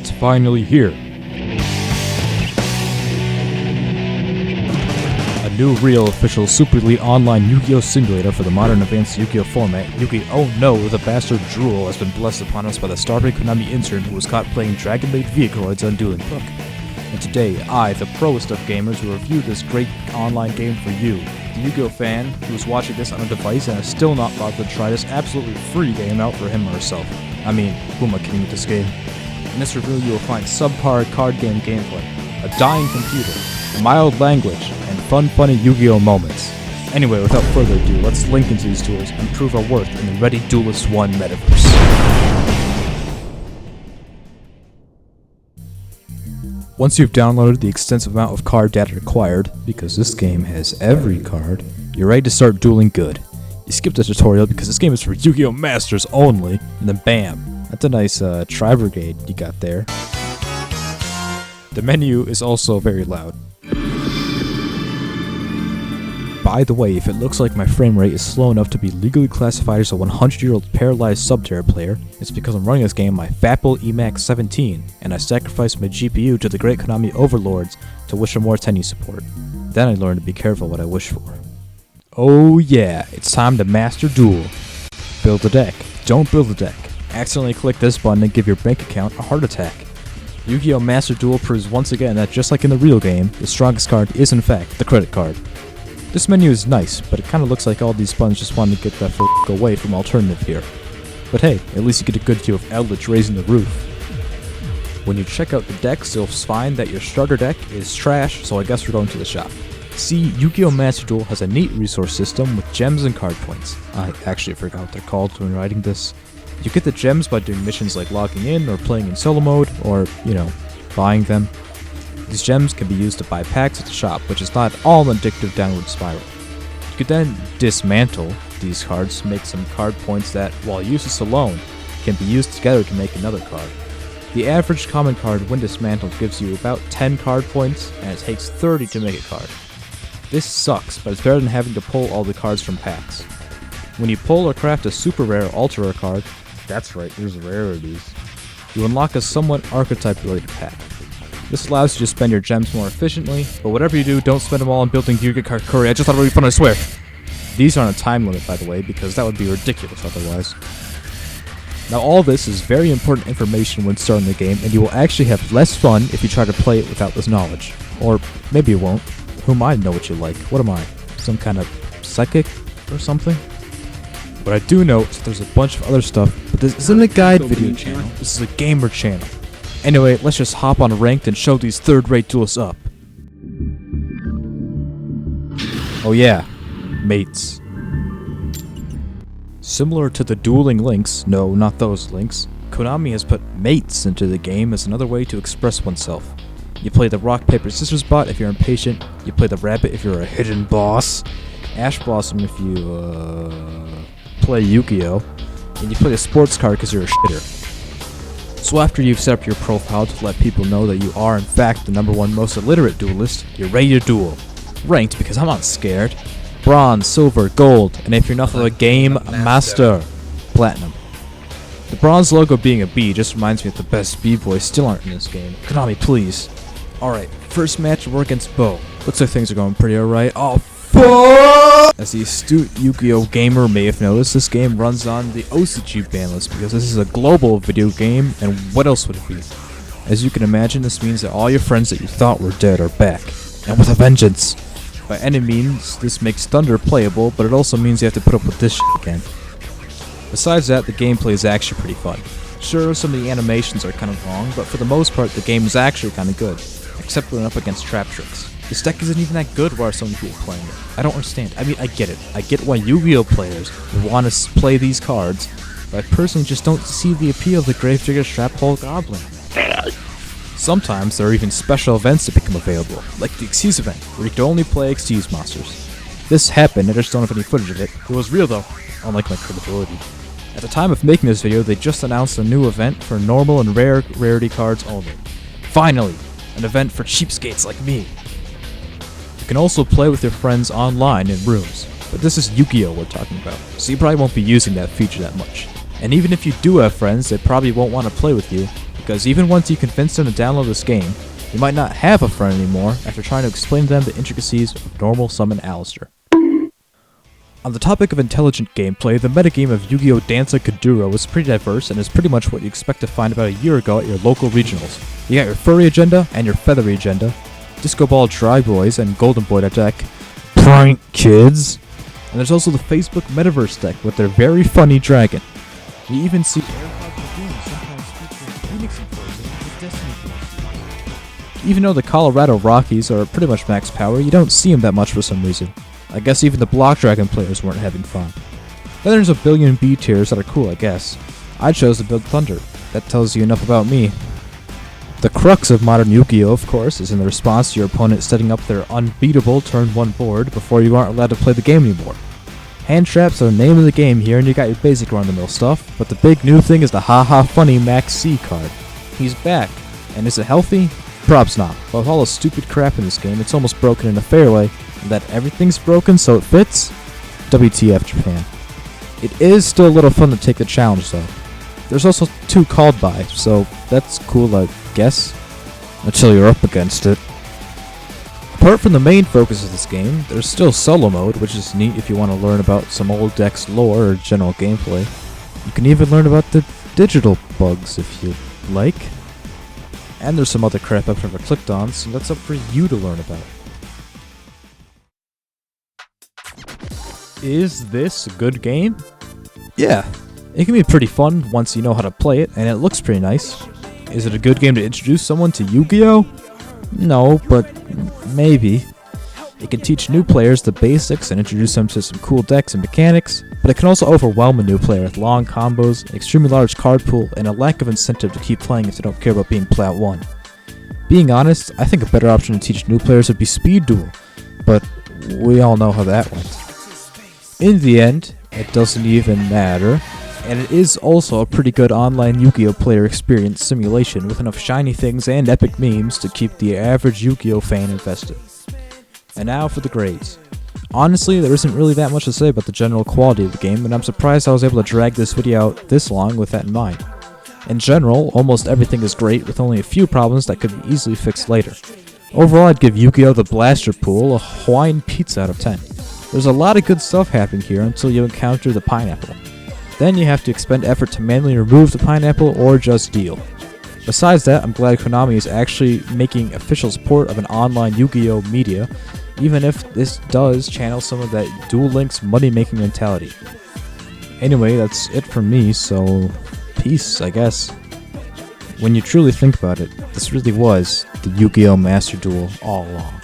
It's finally here. A new real official Super Elite Online Yu-Gi-Oh! Simulator for the modern advanced Yu-Gi-Oh! Format. Oh no, the Master Duel has been blessed upon us by the Starbreak Konami intern who was caught playing Dragon-Maid Vehicroids on Dueling Book. And today, I, the proest of gamers, will review this great online game for you, the Yu-Gi-Oh! Fan who is watching this on a device and has still not bothered to try this absolutely free game out for him or herself. I mean, who am I kidding with this game? In this review, you will find subpar card game gameplay, a dying computer, mild language, and funny Yu-Gi-Oh! Moments. Anyway, without further ado, let's link into these tools and prove our worth in the Ready Duelist 1 metaverse. Once you've downloaded the extensive amount of card data required, because this game has every card, you're ready to start dueling good. You skip the tutorial because this game is for Yu-Gi-Oh! Masters only, and then bam, that's a nice tri-brigade you got there. The menu is also very loud. By the way, if it looks like my frame rate is slow enough to be legally classified as a 100-year-old paralyzed Subterra player, it's because I'm running this game on my Fatbull Emax 17, and I sacrificed my GPU to the great Konami overlords to wish for more Tenny support. Then I learned to be careful what I wish for. Oh yeah, it's time to Master Duel. Build a deck. Don't build a deck. Accidentally click this button and give your bank account a heart attack. Yu-Gi-Oh! Master Duel proves once again that just like in the real game, the strongest card is in fact the credit card. This menu is nice, but it kinda looks like all these buttons just wanted to get that f*** away from alternative here. But hey, at least you get a good view of Eldritch raising the roof. When you check out the decks, you'll find that your starter deck is trash, so I guess we're going to the shop. See, Yu-Gi-Oh! Master Duel has a neat resource system with gems and card points. I actually forgot what they're called when writing this. You get the gems by doing missions like logging in or playing in solo mode, or, buying them. These gems can be used to buy packs at the shop, which is not all an addictive downward spiral. You could then dismantle these cards to make some card points that, while useless alone, can be used together to make another card. The average common card when dismantled gives you about 10 card points, and it takes 30 to make a card. This sucks, but it's better than having to pull all the cards from packs. When you pull or craft a super rare or ultra rare card, that's right, there's rarities, you unlock a somewhat archetype related pack. This allows you to spend your gems more efficiently, but whatever you do, don't spend them all on building Yu-Gi-Oh! Card Curry. I just thought it would be fun, I swear! These aren't a time limit, by the way, because that would be ridiculous otherwise. Now all this is very important information when starting the game, and you will actually have less fun if you try to play it without this knowledge. Or maybe you won't. Who am I to know what you like? What am I? Some kind of psychic or something? What I do know is that there's a bunch of other stuff, but this isn't a guide video channel, this is a gamer channel. Anyway, let's just hop on ranked and show these third-rate duelists up. Oh yeah, mates. Similar to the dueling links, no, not those links, Konami has put mates into the game as another way to express oneself. You play the rock, paper, scissors bot if you're impatient, you play the rabbit if you're a hidden boss, Ash Blossom if you, play Yu-Gi-Oh! And you play the sports card because you're a shitter. So after you've set up your profile to let people know that you are in fact the #1 most illiterate duelist, you're ready to duel. Ranked because I'm not scared. Bronze, silver, gold, and if you're enough of a game master, platinum. The bronze logo being a B just reminds me that the best B-boys still aren't in this game. Konami, please. Alright, first match we're against Bo. Looks like things are going pretty alright. Oh, fuck! As the astute Yu-Gi-Oh! Gamer may have noticed, this game runs on the OCG ban list because this is a global video game, and what else would it be? As you can imagine, this means that all your friends that you thought were dead are back, and with a vengeance. By any means, this makes Thunder playable, but it also means you have to put up with this shit again. Besides that, the gameplay is actually pretty fun. Sure, some of the animations are kind of long, but for the most part, the game is actually kind of good, except when up against Trap Tricks. This deck isn't even that good while so many people playing it. I don't understand. I mean, I get it. I get why Yu-Gi-Oh! Players want to play these cards, but I personally just don't see the appeal of the Gravedigger Strap Hole Goblin. Sometimes there are even special events that become available, like the Xyz event, where you can only play Xyz monsters. This happened, I just don't have any footage of it. It was real though, unlike my credibility. At the time of making this video, they just announced a new event for normal and rare rarity cards only. Finally, an event for cheapskates like me. You can also play with your friends online in rooms, but this is Yu-Gi-Oh! We're talking about, so you probably won't be using that feature that much. And even if you do have friends, they probably won't want to play with you, because even once you convince them to download this game, you might not have a friend anymore after trying to explain to them the intricacies of normal summon Alistair. On the topic of intelligent gameplay, the metagame of Yu-Gi-Oh! Danza Kuduro is pretty diverse and is pretty much what you expect to find about a year ago at your local regionals. You got your furry agenda and your feathery agenda, Disco Ball Dry Boys and Golden Boy deck, Prank Kids, and there's also the Facebook Metaverse deck with their very funny dragon. You even see AirPod Lagoon sometimes featuring Phoenix Implosion with Destiny Force. Even though the Colorado Rockies are pretty much max power, you don't see them that much for some reason. I guess even the Block Dragon players weren't having fun. Then there's a billion B tiers that are cool, I guess. I chose to build Thunder. That tells you enough about me. The crux of modern Yu-Gi-Oh! Of course, is in the response to your opponent setting up their unbeatable turn 1 board before you aren't allowed to play the game anymore. Hand traps are the name of the game here, and you got your basic run-of-the-mill stuff, but the big new thing is the haha funny Max C card. He's back, and is it healthy? Props not. But with all the stupid crap in this game, it's almost broken in a fair way, and that everything's broken so it fits? WTF Japan. It is still a little fun to take the challenge though. There's also 2 called by, so that's cool I guess, until you're up against it. Apart from the main focus of this game, there's still solo mode, which is neat if you want to learn about some old deck's lore or general gameplay. You can even learn about the digital bugs if you like. And there's some other crap I've never clicked on, so that's up for you to learn about. Is this a good game? Yeah, it can be pretty fun once you know how to play it, and it looks pretty nice. Is it a good game to introduce someone to Yu-Gi-Oh? No, but maybe. It can teach new players the basics and introduce them to some cool decks and mechanics, but it can also overwhelm a new player with long combos, an extremely large card pool, and a lack of incentive to keep playing if they don't care about being Plat 1. Being honest, I think a better option to teach new players would be Speed Duel, but we all know how that went. In the end, it doesn't even matter, and it is also a pretty good online Yu-Gi-Oh! Player experience simulation with enough shiny things and epic memes to keep the average Yu-Gi-Oh! Fan invested. And now for the grades. Honestly, there isn't really that much to say about the general quality of the game, and I'm surprised I was able to drag this video out this long with that in mind. In general, almost everything is great with only a few problems that could be easily fixed later. Overall, I'd give Yu-Gi-Oh! The Blaster Pool a Hawaiian pizza out of 10. There's a lot of good stuff happening here until you encounter the pineapple. Then you have to expend effort to manually remove the pineapple or just deal. Besides that, I'm glad Konami is actually making official support of an online Yu-Gi-Oh! Media, even if this does channel some of that Duel Links money-making mentality. Anyway, that's it from me, so peace, I guess. When you truly think about it, this really was the Yu-Gi-Oh! Master Duel all along.